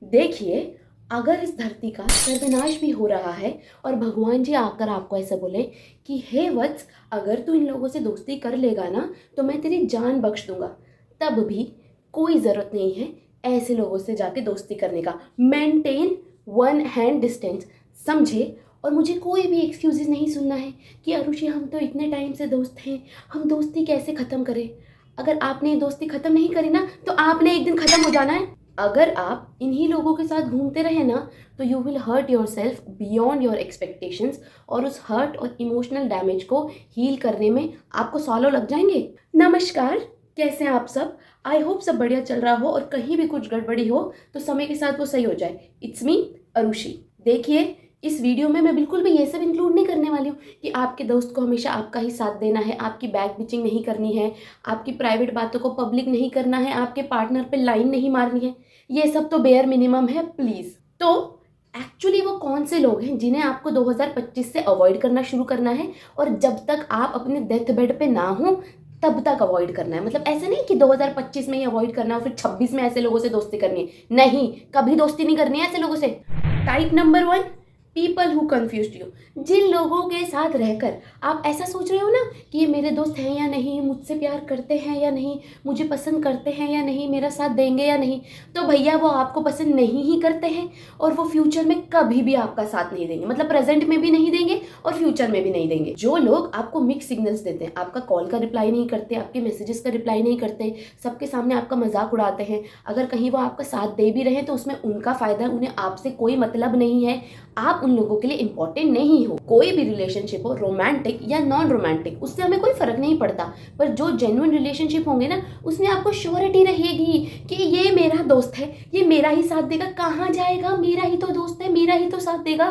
देखिए, अगर इस धरती का सर्वनाश भी हो रहा है और भगवान जी आकर आपको ऐसा बोले कि हे वत्स, अगर तू इन लोगों से दोस्ती कर लेगा ना तो मैं तेरी जान बख्श दूंगा, तब भी कोई ज़रूरत नहीं है ऐसे लोगों से जाके दोस्ती करने का। मेंटेन वन हैंड डिस्टेंस, समझे। और मुझे कोई भी एक्सक्यूजेस नहीं सुनना है कि अरुषि हम तो इतने टाइम से दोस्त हैं, हम दोस्ती कैसे ख़त्म करें। अगर आपने ये दोस्ती ख़त्म नहीं करी ना तो आपने एक दिन ख़त्म हो जाना है। अगर आप इन्हीं लोगों के साथ घूमते रहे ना तो you will hurt yourself beyond your expectations, और उस हर्ट और इमोशनल डैमेज को हील करने में आपको सालों लग जाएंगे। नमस्कार, कैसे हैं आप सब। आई होप सब बढ़िया चल रहा हो और कहीं भी कुछ गड़बड़ी हो तो समय के साथ वो सही हो जाए। It's me Arushi. देखिए, इस वीडियो में मैं बिल्कुल भी ये सब इंक्लूड नहीं करने वाली हूँ कि आपके दोस्त को हमेशा आपका ही साथ देना है, आपकी बैक बिचिंग नहीं करनी है, आपकी प्राइवेट बातों को पब्लिक नहीं करना है, आपके पार्टनर पे लाइन नहीं मारनी है। ये सब तो बेयर मिनिमम है प्लीज़। तो एक्चुअली वो कौन से लोग हैं जिन्हें आपको 2025 से अवॉइड करना शुरू करना है, और जब तक आप अपने डेथ बेड पे ना हो तब तक अवॉइड करना है। मतलब ऐसा नहीं कि 2025 में ही अवॉइड करना है और फिर 26 में ऐसे लोगों से दोस्ती करनी है। नहीं, कभी दोस्ती नहीं करनी है ऐसे लोगों से। Type number 1, people who confuse you. जिन लोगों के साथ रहकर आप ऐसा सोच रहे हो ना कि ये मेरे दोस्त हैं या नहीं, मुझसे प्यार करते हैं या नहीं, मुझे पसंद करते हैं या नहीं, मेरा साथ देंगे या नहीं, तो भैया वो आपको पसंद नहीं ही करते हैं और वो फ्यूचर में कभी भी आपका साथ नहीं देंगे। मतलब प्रेजेंट में भी नहीं देंगे और फ्यूचर में भी नहीं देंगे। जो लोग आपको मिक्स सिग्नल्स देते हैं, आपका कॉल का रिप्लाई नहीं करते, आपके मैसेजेस का रिप्लाई नहीं करते, सबके सामने आपका मजाक उड़ाते हैं, अगर कहीं वो आपका साथ दे भी रहे हैं तो उसमें उनका फायदा है, उन्हें आपसे कोई मतलब नहीं है, आप उन लोगों के लिए इंपॉर्टेंट नहीं हो। कोई भी रिलेशनशिप हो, रोमांटिक या नॉन रोमांटिक, उससे हमें कोई फर्क नहीं पड़ता, पर जो जेन्युइन रिलेशनशिप होंगे ना उसमें आपको श्योरिटी रहेगी कि ये मेरा दोस्त है, ये मेरा ही साथ देगा, कहाँ जाएगा, मेरा ही तो दोस्त है, मेरा ही तो साथ देगा।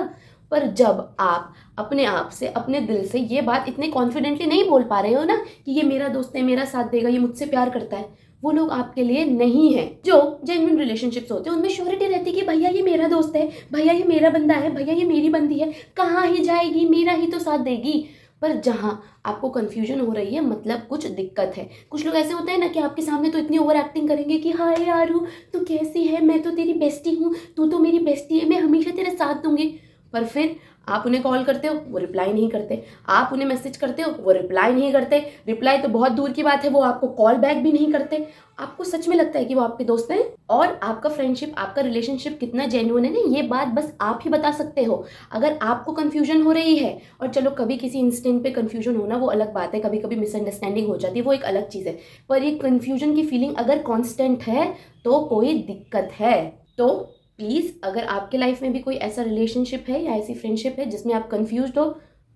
पर जब आप अपने आप से, अपने दिल से ये बात इतने कॉन्फिडेंटली नहीं बोल पा रहे हो ना कि ये मेरा दोस्त है, मेरा साथ देगा, ये मुझसे प्यार करता है, वो लोग आपके लिए नहीं है। जो जेन्युइन रिलेशनशिप्स होते हैं उनमें श्योरिटी रहती है कि भैया ये मेरा दोस्त है, भैया ये मेरा बंदा है, भैया ये मेरी बंदी है, कहाँ ही जाएगी, मेरा ही तो साथ देगी। पर जहाँ आपको कन्फ्यूजन हो रही है मतलब कुछ दिक्कत है। कुछ लोग ऐसे होते हैं ना कि आपके सामने तो इतनी ओवर एक्टिंग करेंगे कि हाय यारू तू कैसी है, मैं तो तेरी बेस्टी हूँ, तू तो मेरी बेस्टी है, मैं हमेशा तेरा साथ दूंगी। पर फिर आप उन्हें कॉल करते हो वो रिप्लाई नहीं करते, आप उन्हें मैसेज करते हो वो रिप्लाई नहीं करते, रिप्लाई तो बहुत दूर की बात है वो आपको कॉल बैक भी नहीं करते। आपको सच में लगता है कि वो आपके दोस्त हैं? और आपका फ्रेंडशिप, आपका रिलेशनशिप कितना जेन्युइन है ना, ये बात बस आप ही बता सकते हो। अगर आपको कन्फ्यूजन हो रही है, और चलो कभी किसी इंस्टेंट पे कन्फ्यूजन होना वो अलग बात है, कभी कभी मिसअंडरस्टैंडिंग हो जाती है, वो एक अलग चीज़ है, पर ये कन्फ्यूजन की फीलिंग अगर कॉन्स्टेंट है तो कोई दिक्कत है। तो प्लीज़, अगर आपके लाइफ में भी कोई ऐसा रिलेशनशिप है या ऐसी फ्रेंडशिप है जिसमें आप कंफ्यूज्ड हो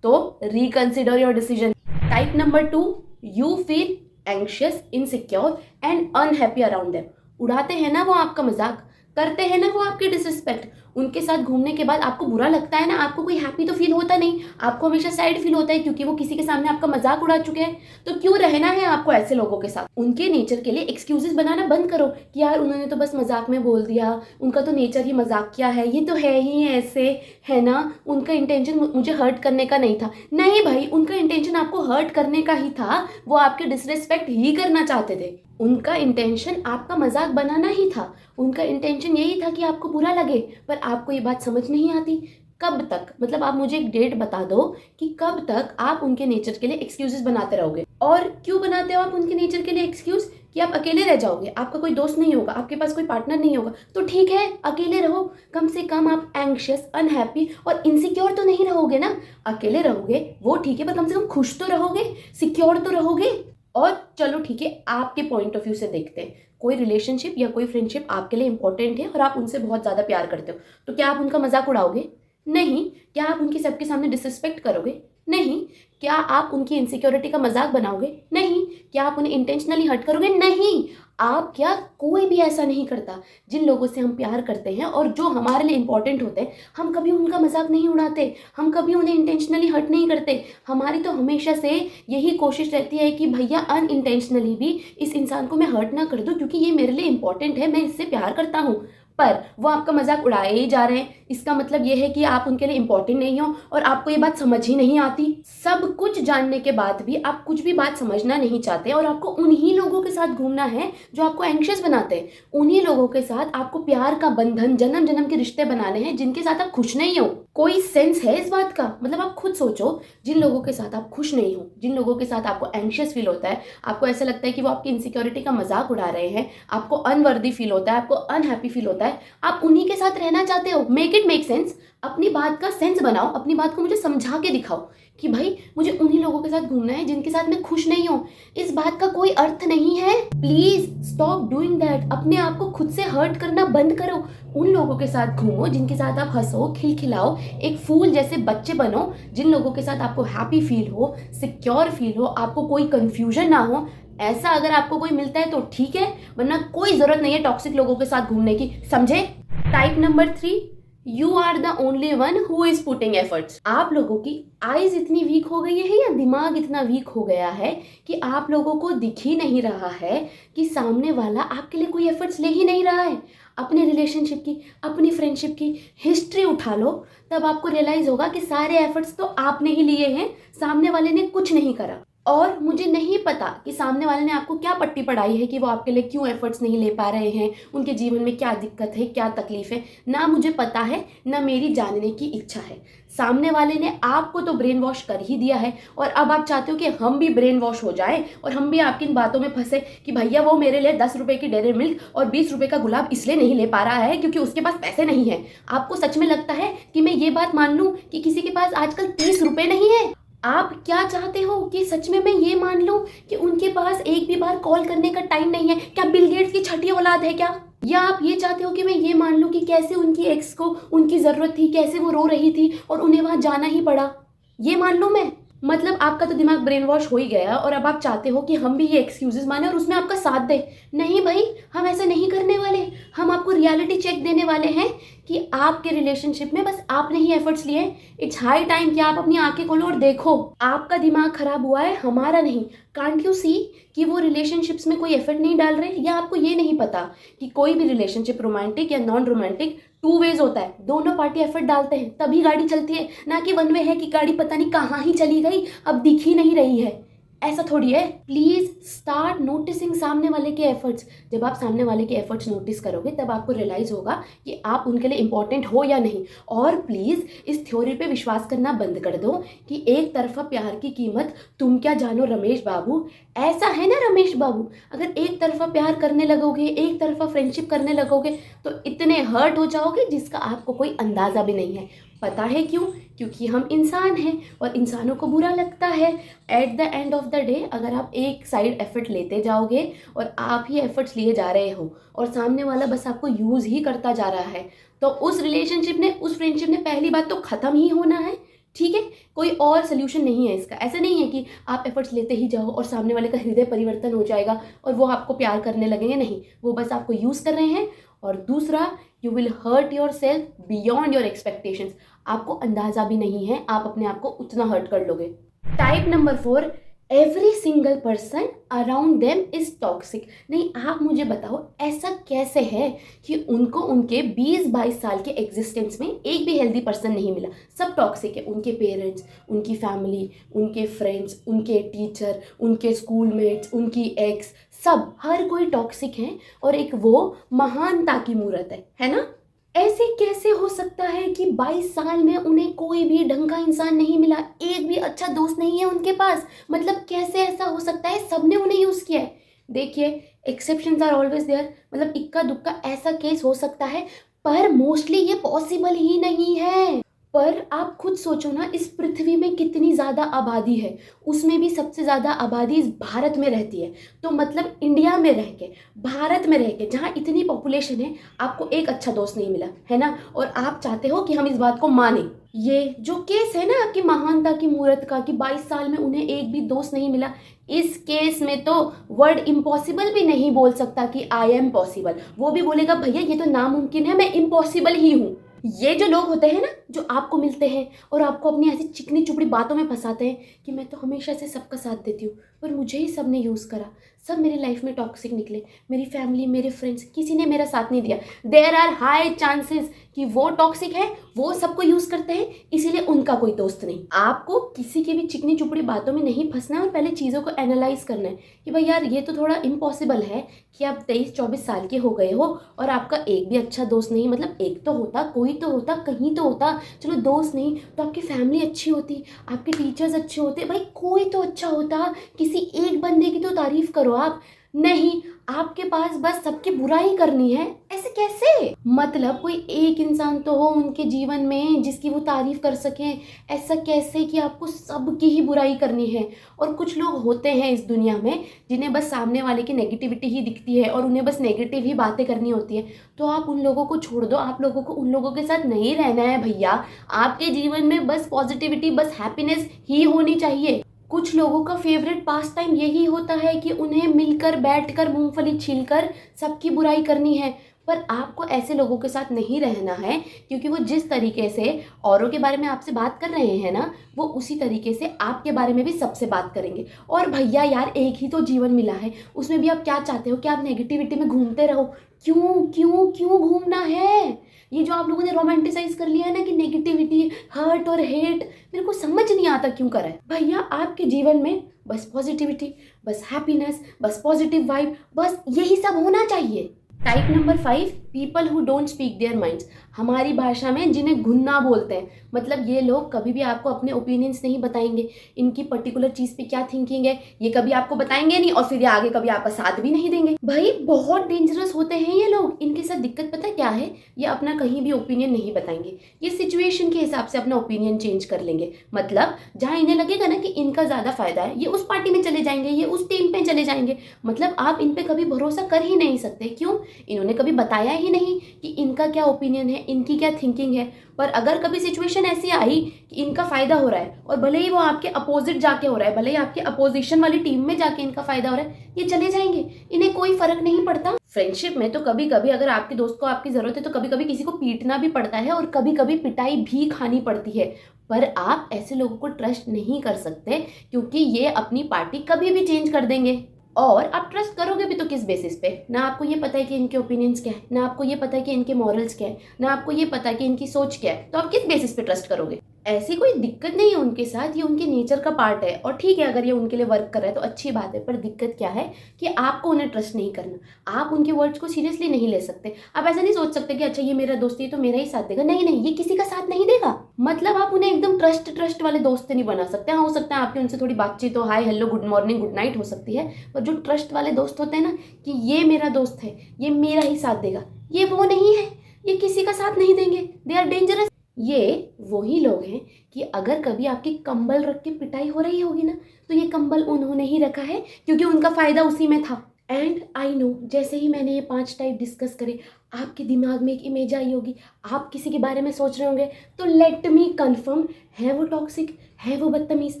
तो reconsider your decision. Type number 2, you feel anxious, insecure and unhappy around them. उड़ाते हैं ना वो आपका मजाक, करते हैं ना वो आपकी डिसरिस्पेक्ट, उनके साथ घूमने के बाद आपको बुरा लगता है ना, आपको कोई हैप्पी तो फील होता नहीं, आपको हमेशा सैड फील होता है क्योंकि वो किसी के सामने आपका मजाक उड़ा चुके हैं। तो क्यों रहना है आपको ऐसे लोगों के साथ? उनके नेचर के लिए एक्सक्यूजेस बनाना बंद करो कि यार उन्होंने तो बस मजाक में बोल दिया, उनका तो नेचर ही मजाकिया है, ये तो है ही ऐसे, है ना, उनका इंटेंशन मुझे हर्ट करने का नहीं था। नहीं भाई, उनका इंटेंशन आपको हर्ट करने का ही था, वो आपके डिसरिस्पेक्ट ही करना चाहते थे। उनका इंटेंशन आपका मजाक बनाना ही था, उनका इंटेंशन यही था कि आपको बुरा लगे। पर आपको ये बात समझ नहीं आती। कब तक, मतलब आप मुझे एक डेट बता दो कि कब तक आप उनके नेचर के लिए एक्सक्यूजेस बनाते रहोगे। और क्यों बनाते हो आप उनके नेचर के लिए एक्सक्यूज? कि आप अकेले रह जाओगे, आपका कोई दोस्त नहीं होगा, आपके पास कोई पार्टनर नहीं होगा, तो ठीक है अकेले रहो, कम से कम आप एंग्शियस, अनहैप्पी और इनसिक्योर तो नहीं रहोगे ना। अकेले रहोगे वो ठीक है, पर कम से कम खुश तो रहोगे, सिक्योर तो रहोगे। और चलो ठीक है, आपके पॉइंट ऑफ व्यू से देखते हैं, कोई रिलेशनशिप या कोई फ्रेंडशिप आपके लिए इंपॉर्टेंट है और आप उनसे बहुत ज़्यादा प्यार करते हो, तो क्या आप उनका मजाक उड़ाओगे? नहीं। क्या आप उनके सबके सामने डिसरिस्पेक्ट करोगे? नहीं। क्या आप उनकी इनसिक्योरिटी का मजाक बनाओगे? नहीं। क्या आप उन्हें इंटेंशनली हर्ट करोगे? नहीं। आप क्या, कोई भी ऐसा नहीं करता। जिन लोगों से हम प्यार करते हैं और जो हमारे लिए इंपॉर्टेंट होते हैं, हम कभी उनका मजाक नहीं उड़ाते, हम कभी उन्हें इंटेंशनली हर्ट नहीं करते। हमारी तो हमेशा से यही कोशिश रहती है कि भैया अनइंटेंशनली भी इस इंसान को मैं हर्ट ना कर दूं क्योंकि ये मेरे लिए इंपॉर्टेंट है, मैं इससे प्यार करता हूँ। पर वो आपका मजाक उड़ाए ही जा रहे हैं। इसका मतलब ये है कि आप उनके लिए इंपॉर्टेंट नहीं हो और आपको ये बात समझ ही नहीं आती। सब कुछ जानने के बाद भी आप कुछ भी बात समझना नहीं चाहते और आपको उन्हीं लोगों के साथ घूमना है जो आपको एंग्शियस बनाते हैं। उन्हीं लोगों के साथ आपको प्यार का बंधन, जन्म जन्म के रिश्ते बनाने हैं जिनके साथ आप खुश नहीं हो। कोई सेंस है इस बात का? मतलब आप खुद सोचो, जिन लोगों के साथ आप खुश नहीं हो, जिन लोगों के साथ आपको एंग्शियस फील होता है, आपको ऐसा लगता है कि वो आपकी इनसिक्योरिटी का मजाक उड़ा रहे हैं, आपको अनवर्दी फील होता है, आपको अनहैप्पी फील होता है, आप उन्हीं के साथ रहना चाहते हो। Make it make sense. अपनी बात का सेंस बनाओ, अपनी बात को मुझे समझा के दिखाओ कि भाई मुझे उन्हीं लोगों के साथ घूमना है जिनके साथ मैं खुश नहीं हूँ। इस बात का कोई अर्थ नहीं है। Please stop doing that. अपने आप को खुद से हर्ट करना बंद करो। उन लोगों के साथ घूमो जिनके साथ आप हंसो, खिलखिलाओ, एक फूल जैसे बच्चे बनो। जिन लोगों के साथ आपको हैप्पी फील हो, सिक्योर फील हो, आपको कोई कंफ्यूजन ना हो। ऐसा अगर आपको कोई मिलता है तो ठीक है, वरना कोई जरूरत नहीं है टॉक्सिक लोगों के साथ घूमने की, समझे? Type number 3, you are the only one who is putting efforts. आप लोगों की आईज इतनी वीक हो गई है या दिमाग इतना वीक हो गया है कि आप लोगों को दिख ही नहीं रहा है कि सामने वाला आपके लिए कोई एफर्ट्स ले ही नहीं रहा है। अपनी रिलेशनशिप की, अपनी फ्रेंडशिप की हिस्ट्री उठा लो, तब आपको रियलाइज होगा कि सारे एफर्ट्स तो आपने ही लिए हैं, सामने वाले ने कुछ नहीं करा। और मुझे नहीं पता कि सामने वाले ने आपको क्या पट्टी पढ़ाई है कि वो आपके लिए क्यों एफर्ट्स नहीं ले पा रहे हैं, उनके जीवन में क्या दिक्कत है, क्या तकलीफ है, ना मुझे पता है, ना मेरी जानने की इच्छा है। सामने वाले ने आपको तो ब्रेन वॉश कर ही दिया है और अब आप चाहते हो कि हम भी ब्रेन वॉश हो जाए और हम भी आपकी इन बातों में फंसे कि भैया वो मेरे लिए 10 रुपए की डेयरी मिल्क और 20 रुपए का गुलाब इसलिए नहीं ले पा रहा है क्योंकि उसके पास पैसे नहीं है। आपको सच में लगता है कि मैं ये बात मान लूं कि किसी के पास आजकल 30 रुपए नहीं है? आप क्या चाहते हो कि सच में मैं ये मान लूं कि उनके पास एक भी बार कॉल करने का टाइम नहीं है? क्या बिल गेट्स की छठी औलाद है क्या? या आप ये चाहते हो कि मैं ये मान लूं कि कैसे उनकी एक्स को उनकी जरूरत थी, कैसे वो रो रही थी और उन्हें वहां जाना ही पड़ा? ये मान लूं मैं? मतलब आपका तो दिमाग ब्रेन वॉश हो ही गया और अब आप चाहते हो कि हम भी ये एक्सक्यूजेस माने और उसमें आपका साथ दे। नहीं भाई, हम ऐसा नहीं करने वाले। हम आपको रियलिटी चेक देने वाले हैं कि आपके रिलेशनशिप में बस आपने ही एफर्ट्स लिए। इट्स हाई टाइम कि आप अपनी आंखें खोलो और देखो। आपका दिमाग खराब हुआ है, हमारा नहीं। कांट यू सी कि वो रिलेशनशिप्स में कोई एफर्ट नहीं डाल रहे? या आपको ये नहीं पता कि कोई भी रिलेशनशिप, रोमांटिक या नॉन रोमांटिक, 2 वेज होता है। दोनों पार्टी एफर्ट डालते हैं तभी गाड़ी चलती है, ना कि 1 वे है कि गाड़ी पता नहीं कहाँ ही चली गई, अब दिख ही नहीं रही है। ऐसा थोड़ी है। प्लीज स्टार्ट नोटिसिंग सामने वाले के एफर्ट्स। जब आप सामने वाले के एफर्ट्स नोटिस करोगे तब आपको रियलाइज होगा कि आप उनके लिए इंपॉर्टेंट हो या नहीं। और प्लीज इस थ्योरी पे विश्वास करना बंद कर दो कि एक तरफा प्यार की कीमत तुम क्या जानो रमेश बाबू। ऐसा है ना रमेश बाबू, अगर एक तरफा प्यार करने लगोगे, एक तरफा फ्रेंडशिप करने लगोगे तो इतने हर्ट हो जाओगे जिसका आपको कोई अंदाजा भी नहीं है। पता है क्यों? क्योंकि हम इंसान हैं और इंसानों को बुरा लगता है। Eight the end of the day अगर आप एक साइड एफर्ट लेते जाओगे और आप ही एफर्ट्स लिए जा रहे हो और सामने वाला बस आपको यूज़ ही करता जा रहा है, तो उस रिलेशनशिप ने, उस फ्रेंडशिप ने पहली बात तो ख़त्म ही होना है। ठीक है, कोई और सोल्यूशन नहीं है इसका। ऐसा नहीं है कि आप एफर्ट्स लेते ही जाओ और सामने वाले का हृदय परिवर्तन हो जाएगा और वो आपको प्यार करने लगेंगे। नहीं, वो बस आपको यूज़ कर रहे हैं। और दूसरा, you will hurt yourself beyond your expectations. आपको अंदाज़ा भी नहीं है आप अपने आप को उतना हर्ट कर लोगे। Type number 4, every single person around them is toxic. नहीं, आप मुझे बताओ ऐसा कैसे है कि उनको उनके 20-22 साल के एग्जिस्टेंस में एक भी हेल्दी पर्सन नहीं मिला? सब टॉक्सिक है। उनके पेरेंट्स, उनकी फैमिली, उनके फ्रेंड्स, उनके टीचर, उनके स्कूलमेट्स, उनकी एक्स, सब, हर कोई टॉक्सिक है और एक वो महानता की मूर्त है ना? ऐसे कैसे हो सकता है कि 22 साल में उन्हें कोई भी ढंग का इंसान नहीं मिला, एक भी अच्छा दोस्त नहीं है उनके पास? मतलब कैसे ऐसा हो सकता है? सबने उन्हें यूज़ किया है। देखिए, एक्सेप्शंस आर ऑलवेज देयर। मतलब इक्का दुक्का ऐसा केस हो सकता है, पर मोस्टली ये पॉसिबल ही नहीं है। पर आप खुद सोचो ना, इस पृथ्वी में कितनी ज़्यादा आबादी है, उसमें भी सबसे ज़्यादा आबादी इस भारत में रहती है। तो मतलब इंडिया में रह के, भारत में रह के, जहाँ इतनी पॉपुलेशन है, आपको एक अच्छा दोस्त नहीं मिला है ना? और आप चाहते हो कि हम इस बात को माने। ये जो केस है ना आपकी महानता की मूर्त का कि 22 साल में उन्हें एक भी दोस्त नहीं मिला, इस केस में तो वर्ड इम्पॉसिबल भी नहीं बोल सकता कि आई एम पॉसिबल। वो भी बोलेगा भैया ये तो नामुमकिन है, मैं इम्पॉसिबल ही हूँ। ये जो लोग होते हैं ना, जो आपको मिलते हैं और आपको अपनी ऐसी चिकनी चुपड़ी बातों में फंसाते हैं कि मैं तो हमेशा से सबका साथ देती हूँ, पर मुझे ही सब ने यूज़ करा, सब मेरी लाइफ में टॉक्सिक निकले, मेरी फैमिली, मेरे फ्रेंड्स, किसी ने मेरा साथ नहीं दिया। देयर आर हाई चांसेस कि वो टॉक्सिक है, वो सबको यूज़ करते हैं, इसीलिए उनका कोई दोस्त नहीं। आपको किसी की भी चिकनी चुपड़ी बातों में नहीं फंसना है और पहले चीज़ों को एनालाइज करना है कि भाई यार ये तो थोड़ा इम्पॉसिबल है कि आप 23-24 साल के हो गए हो और आपका एक भी अच्छा दोस्त नहीं। मतलब एक तो होता, कोई तो होता, कहीं तो होता, चलो दोस्त नहीं तो आपकी फैमिली अच्छी होती, आपके टीचर्स अच्छे होते, भाई कोई तो अच्छा होता, किसी एक बंदे की तो तारीफ करो आप। नहीं, आपके पास बस सबकी बुराई करनी है, ऐसे कैसे? मतलब कोई एक इंसान तो हो उनके जीवन में जिसकी वो तारीफ कर सके, ऐसा कैसे कि आपको सबकी ही बुराई करनी है? और कुछ लोग होते हैं इस दुनिया में जिन्हें बस सामने वाले की नेगेटिविटी ही दिखती है और उन्हें बस नेगेटिव ही बातें करनी होती है। तो आप उन लोगों को छोड़ दो, आप लोगों को उन लोगों के साथ नहीं रहना है भैया। आपके जीवन में बस पॉजिटिविटी, बस हैप्पीनेस ही होनी चाहिए। कुछ लोगों का फेवरेट पास टाइम यही होता है कि उन्हें मिलकर बैठकर मूंगफली छीलकर सबकी बुराई करनी है। पर आपको ऐसे लोगों के साथ नहीं रहना है, क्योंकि वो जिस तरीके से औरों के बारे में आपसे बात कर रहे हैं ना, वो उसी तरीके से आपके बारे में भी सबसे बात करेंगे। और भैया यार, एक ही तो जीवन मिला है, उसमें भी आप क्या चाहते हो कि आप नेगेटिविटी में घूमते रहो? क्यों क्यों क्यों घूमना है? ये जो आप लोगों ने रोमांटिसाइज कर लिया है ना कि नेगेटिविटी, हर्ट और हेट, मेरे को समझ नहीं आता क्यों करा है। भैया आपके जीवन में बस पॉजिटिविटी, बस हैप्पीनेस, बस पॉजिटिव वाइब, बस यही सब होना चाहिए। Type number 5, people who don't speak their minds. हमारी भाषा में जिन्हें घुन्ना बोलते हैं। मतलब ये लोग कभी भी आपको अपने ओपिनियंस नहीं बताएंगे, इनकी पर्टिकुलर चीज़ पे क्या थिंकिंग है ये कभी आपको बताएंगे नहीं, और फिर ये आगे कभी आपका साथ भी नहीं देंगे। भाई बहुत डेंजरस होते हैं ये लोग। इनके साथ दिक्कत पता है क्या है? ये अपना कहीं भी ओपिनियन नहीं बताएंगे, ये सिचुएशन के हिसाब से अपना ओपिनियन चेंज कर लेंगे। मतलब जहाँ इन्हें लगेगा ना कि इनका ज़्यादा फायदा है, ये उस पार्टी में चले जाएंगे, ये उस टीम पे चले जाएंगे। मतलब आप इन पे कभी भरोसा कर ही नहीं सकते। क्यों? इन्होंने कभी बताया ही नहीं कि इनका क्या ओपिनियन है, इनकी क्या थिंकिंग है। पर अगर कभी सिचुएशन ऐसी आई कि इनका फायदा हो रहा है, और भले ही वो आपके अपोजिट जाके हो रहा है, भले ही आपके अपोजिशन वाली टीम में जाके इनका फायदा हो रहा है, ये चले जाएंगे, इन्हें कोई फर्क नहीं पड़ता। फ्रेंडशिप में तो कभी कभी अगर आपके दोस्त को आपकी जरूरत है तो कभी कभी किसी को पीटना भी पड़ता है और कभी कभी पिटाई भी खानी पड़ती है। पर आप ऐसे लोगों को ट्रस्ट नहीं कर सकते, क्योंकि ये अपनी पार्टी कभी भी चेंज कर देंगे। और आप ट्रस्ट करोगे भी तो किस बेसिस पे? ना आपको ये पता है कि इनके ओपिनियंस क्या है, ना आपको ये पता है कि इनके मॉरल्स क्या है, ना आपको ये पता है कि इनकी सोच क्या है, तो आप किस बेसिस पे ट्रस्ट करोगे? ऐसी कोई दिक्कत नहीं है उनके साथ, ये उनके नेचर का पार्ट है। और ठीक है, अगर ये उनके लिए वर्क कर रहा है तो अच्छी बात है। पर दिक्कत क्या है कि आपको उन्हें ट्रस्ट नहीं करना, आप उनके वर्ड्स को सीरियसली नहीं ले सकते। आप ऐसा नहीं सोच सकते कि अच्छा ये मेरा दोस्त है तो मेरा ही साथ देगा। नहीं नहीं, ये किसी का साथ नहीं देगा। मतलब आप उन्हें एकदम ट्रस्ट वाले दोस्त नहीं बना सकते। हाँ, हो सकता है आपकी उनसे थोड़ी बातचीत हो, hi hello good morning good night हो सकती है, पर जो ट्रस्ट वाले दोस्त होते हैं ना कि ये मेरा दोस्त है, ये मेरा ही साथ देगा, ये वो नहीं है। ये किसी का साथ नहीं देंगे, दे आर डेंजरस। ये वही लोग हैं कि अगर कभी आपकी कंबल रख के पिटाई हो रही होगी ना, तो ये कंबल उन्होंने ही रखा है क्योंकि उनका फायदा उसी में था। एंड आई नो, जैसे ही मैंने ये 5 टाइप डिस्कस करे, आपके दिमाग में एक इमेज आई होगी, आप किसी के बारे में सोच रहे होंगे। तो लेट मी कंफर्म, है वो टॉक्सिक, है वो बदतमीज,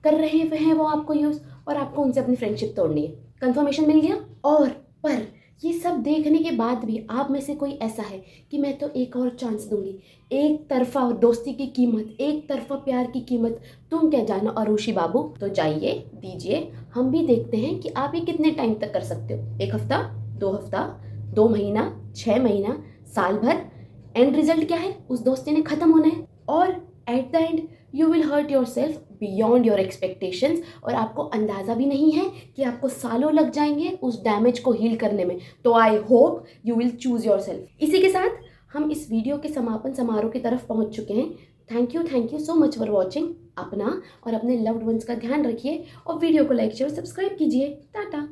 कर रहे हैं वो आपको यूज़, और आपको उनसे अपनी फ्रेंडशिप तोड़नी है। कंफर्मेशन मिल गया? और पर ये सब देखने के बाद भी आप में से कोई ऐसा है कि मैं तो एक और चांस दूंगी, एक तरफा दोस्ती की कीमत, एक तरफा प्यार की कीमत तुम क्या जानो अरुषि बाबू, तो जाइए दीजिए। हम भी देखते हैं कि आप ये कितने टाइम तक कर सकते हो। 1 हफ्ता, 2 हफ्ता, 2 महीना, 6 महीना, साल भर। एंड रिजल्ट क्या है? उस दोस्ती ने खत्म होना है, और at the end you will hurt yourself beyond your expectations. और आपको अंदाज़ा भी नहीं है कि आपको सालों लग जाएंगे उस डैमेज को हील करने में। तो I hope you will choose your self. इसी के साथ हम इस वीडियो के समापन समारोह की तरफ पहुंच चुके हैं। Thank you so much for watching. अपना और अपने लव्ड वंस का ध्यान रखिए और वीडियो को लाइक शेयर और सब्सक्राइब कीजिए। टाटा।